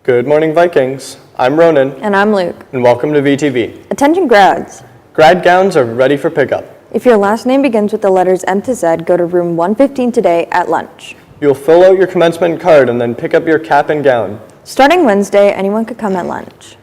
Good morning, Vikings. I'm Ronan. And I'm Luke. And welcome to VTV. Attention grads. Grad gowns are ready for pickup. If your last name begins with the letters M to Z, go to room 115 today at lunch. You'll fill out your commencement card and then pick up your cap and gown. Starting Wednesday, anyone could come at lunch.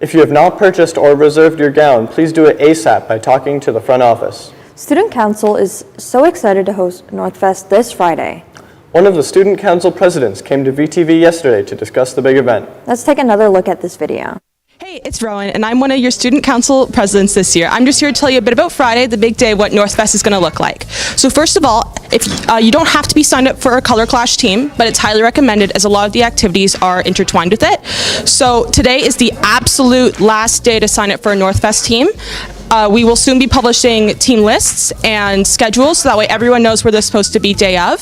If you have not purchased or reserved your gown, please do it ASAP by talking to the front office. Student Council is so excited to host Northfest this Friday. One of the Student Council presidents came to VTV yesterday to discuss the big event. Let's take another look at this video. Hey, it's Rowan, and I'm one of your Student Council presidents this year. I'm just here to tell you a bit about Friday, the big day, what Northfest is going to look like. So first of all, if you don't have to be signed up for a color clash team, but it's highly recommended as a lot of the activities are intertwined with it. So today is the absolute last day to sign up for a Northfest team. We will soon be publishing team lists and schedules, so that way everyone knows where they're supposed to be day of.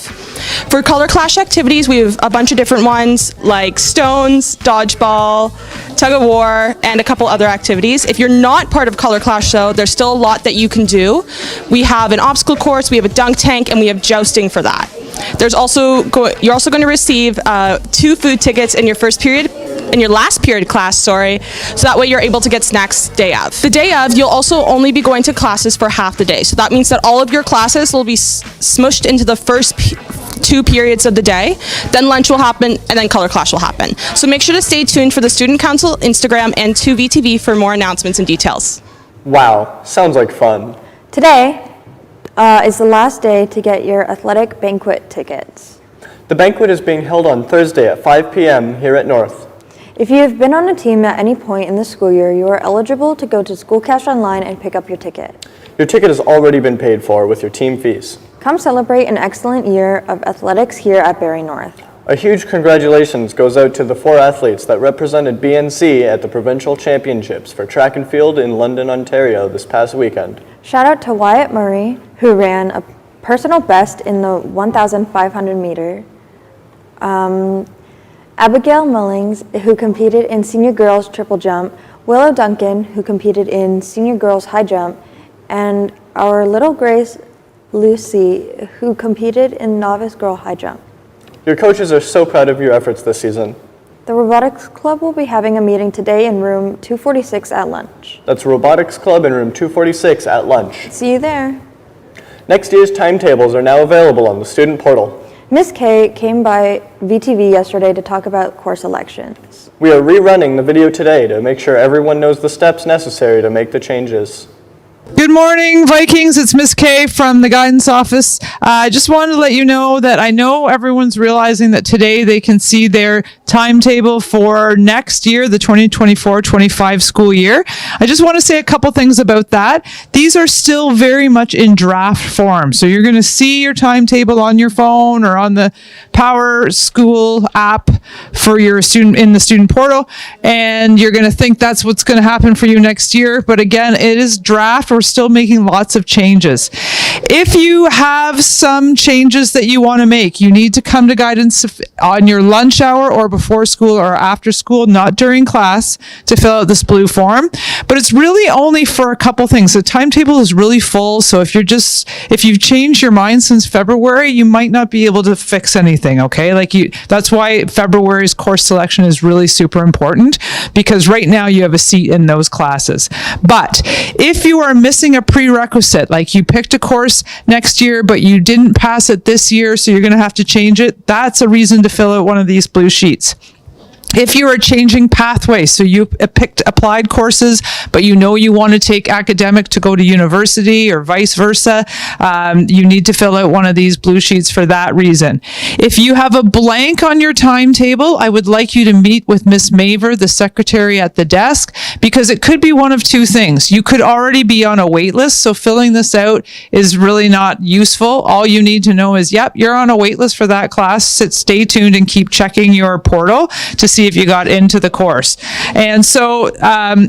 For color clash activities, we have a bunch of different ones like stones, dodgeball, tug of war, and a couple other activities. If you're not part of color clash though, there's still a lot that you can do. We have an obstacle course, we have a dunk tank, and we have jousting for that. You're also going to receive 2 food tickets in your last period class, so that way you're able to get snacks day of. The day of, you'll also only be going to classes for half the day, so that means that all of your classes will be smushed into the first 2 periods of the day, then lunch will happen, and then color clash will happen. So make sure to stay tuned for the Student Council Instagram and to VTV for more announcements and details. Wow, sounds like fun. Today is the last day to get your athletic banquet tickets. The banquet is being held on Thursday at 5 p.m. here at North. If you have been on a team at any point in the school year, you are eligible to go to School Cash Online and pick up your ticket. Your ticket has already been paid for with your team fees. Come celebrate an excellent year of athletics here at Barrie North. A huge congratulations goes out to the 4 athletes that represented BNC at the Provincial Championships for track and field in London, Ontario this past weekend. Shout out to Wyatt Murray, who ran a personal best in the 1,500 meter. Abigail Mullings, who competed in senior girls triple jump, Willow Duncan, who competed in senior girls high jump, and our little Grace Lucy, who competed in novice girl high jump. Your coaches are so proud of your efforts this season. The Robotics Club will be having a meeting today in room 246 at lunch. That's Robotics Club in room 246 at lunch. See you there. Next year's timetables are now available on the student portal. Ms. K came by VTV yesterday to talk about course elections. We are rerunning the video today to make sure everyone knows the steps necessary to make the changes. Good morning, Vikings. It's Miss K from the guidance office. I just wanted to let you know that I know everyone's realizing that today they can see their timetable for next year, the 2024-25 school year. I just want to say a couple things about that. These are still very much in draft form. So you're going to see your timetable on your phone or on the Power School app for your student in the student portal, and you're going to think that's what's going to happen for you next year. But again, it is draft. We're still making lots of changes. If you have some changes that you want to make, you need to come to guidance on your lunch hour or before school or after school, not during class, to fill out this blue form. But it's really only for a couple things. The timetable is really full, so if you've changed your mind since February, you might not be able to fix anything, okay? That's why February's course selection is really super important, because right now you have a seat in those classes. But if you are missing a prerequisite, like you picked a course next year, but you didn't pass it this year, so you're going to have to change it, that's a reason to fill out one of these blue sheets. If you are changing pathways, so you picked applied courses, but you know you want to take academic to go to university or vice versa, you need to fill out one of these blue sheets for that reason. If you have a blank on your timetable, I would like you to meet with Miss Maver, the secretary at the desk, because it could be one of 2 things. You could already be on a wait list, so filling this out is really not useful. All you need to know is, yep, you're on a wait list for that class. Stay tuned and keep checking your portal to see if you got into the course. And so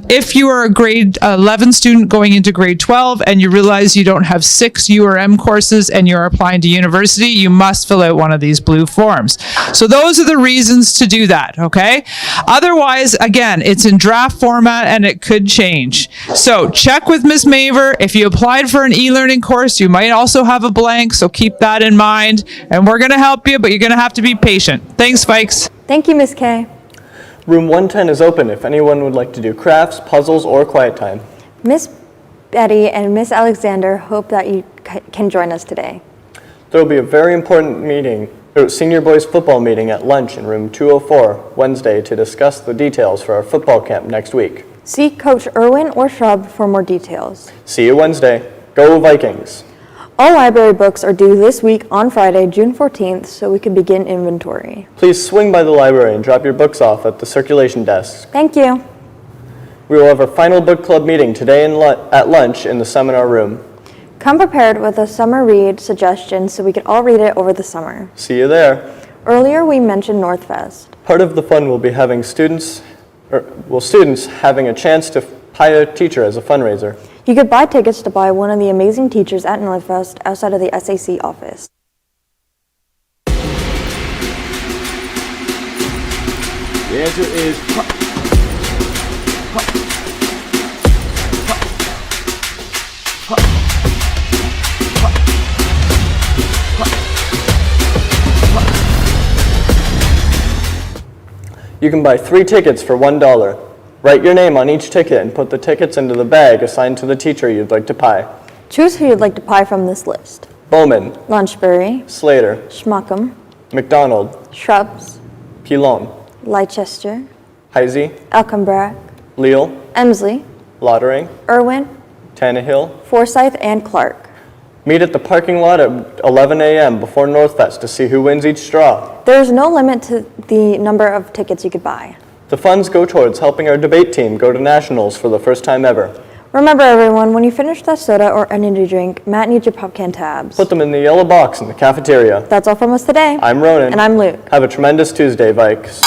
if you are a grade 11 student going into grade 12 and you realize you don't have 6 U or M courses and you're applying to university, you must fill out one of these blue forms. So those are the reasons to do that, okay? Otherwise, again, it's in draft format and it could change. So check with Ms. Maver. If you applied for an e-learning course, you might also have a blank, so keep that in mind. And we're going to help you, but you're going to have to be patient. Thanks, Vikes. Thank you, Ms. K. Room 110 is open if anyone would like to do crafts, puzzles, or quiet time. Miss Betty and Miss Alexander hope that you can join us today. There will be a very important meeting, senior boys football meeting at lunch in room 204 Wednesday to discuss the details for our football camp next week. See Coach Irwin or Shrub for more details. See you Wednesday. Go Vikings! All library books are due this week on Friday, June 14th, so we can begin inventory. Please swing by the library and drop your books off at the circulation desk. Thank you. We will have our final book club meeting today at lunch in the seminar room. Come prepared with a summer read suggestion so we can all read it over the summer. See you there. Earlier we mentioned Northfest. Part of the fun will be having students having a chance to hire a teacher as a fundraiser. You could buy tickets to buy one of the amazing teachers at Northfest outside of the SAC office. The answer is You can buy 3 tickets for $1. Write your name on each ticket and put the tickets into the bag assigned to the teacher you'd like to pie. Choose who you'd like to pie from this list. Bowman, Lunchbury, Slater, Schmuckham, McDonald, Shrubs, Pilon, Leicester, Heisey, Elkenbrack, Leal, Emsley, Lottering, Irwin, Tannehill. Forsyth, and Clark. Meet at the parking lot at 11 a.m. before Northfest to see who wins each straw. There is no limit to the number of tickets you could buy. The funds go towards helping our debate team go to nationals for the first time ever. Remember everyone, when you finish that soda or energy drink, Matt needs your pop can tabs. Put them in the yellow box in the cafeteria. That's all from us today. I'm Ronan. And I'm Luke. Have a tremendous Tuesday, Vikes.